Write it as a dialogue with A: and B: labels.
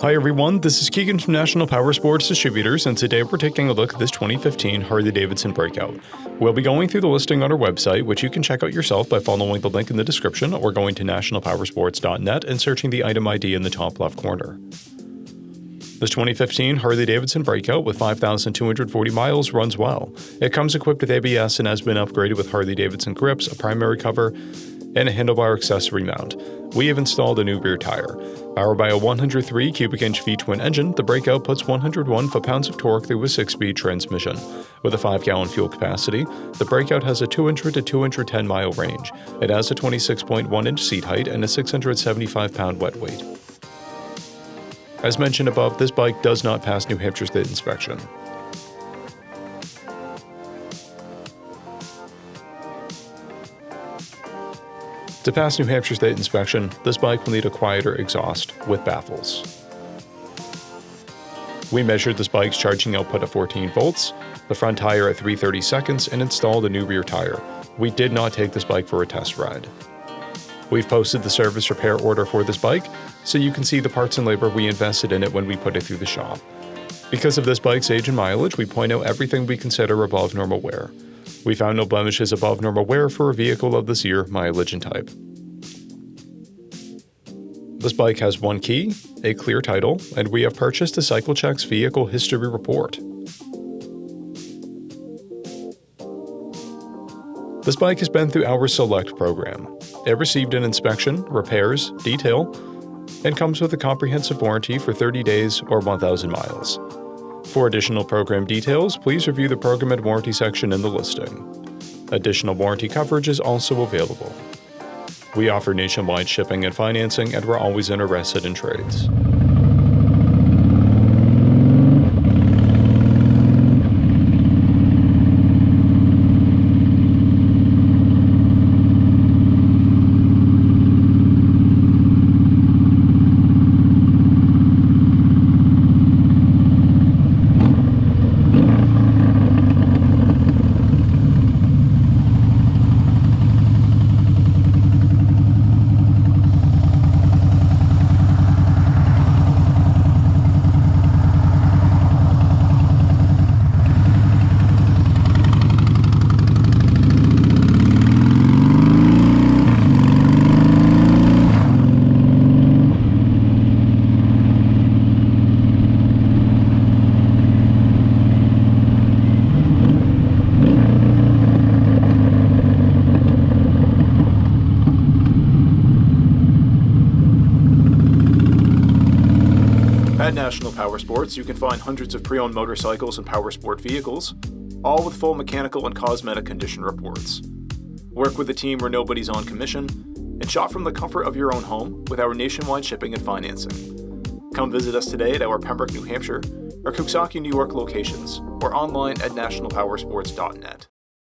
A: Hi everyone, this is Keegan from National Powersports Distributors, and today we're taking a look at this 2015 Harley-Davidson Breakout. We'll be going through the listing on our website, which you can check out yourself by following the link in the description or going to nationalpowersports.net and searching the item ID in the top left corner. This 2015 Harley-Davidson Breakout with 5,240 miles runs well. It comes equipped with ABS and has been upgraded with Harley-Davidson grips, a primary cover, and a handlebar accessory mount. We have installed a new rear tire. Powered by a 103 cubic inch V-twin engine, the Breakout puts 101 foot-pounds of torque through a 6-speed transmission. With a 5-gallon fuel capacity, the Breakout has a 200 to 210-mile range. It has a 26.1-inch seat height and a 675-pound wet weight. As mentioned above, this bike does not pass New Hampshire State inspection. To pass New Hampshire State inspection, this bike will need a quieter exhaust with baffles. We measured this bike's charging output at 14 volts, the front tire at 3/30 seconds, and installed a new rear tire. We did not take this bike for a test ride. We've posted the service repair order for this bike, so you can see the parts and labor we invested in it when we put it through the shop. Because of this bike's age and mileage, we point out everything we consider above normal wear. We found no blemishes above normal wear for a vehicle of this year, mileage, and type. This bike has one key, a clear title, and we have purchased a CycleCheck's vehicle history report. This bike has been through our Select program. It received an inspection, repairs, detail, and comes with a comprehensive warranty for 30 days or 1,000 miles. For additional program details, please review the program and warranty section in the listing. Additional warranty coverage is also available. We offer nationwide shipping and financing, and we're always interested in trades. At National Powersports, you can find hundreds of pre-owned motorcycles and powersport vehicles, all with full mechanical and cosmetic condition reports. Work with a team where nobody's on commission, and shop from the comfort of your own home with our nationwide shipping and financing. Come visit us today at our Pembroke, New Hampshire, or Coxsackie, New York locations, or online at nationalpowersports.net.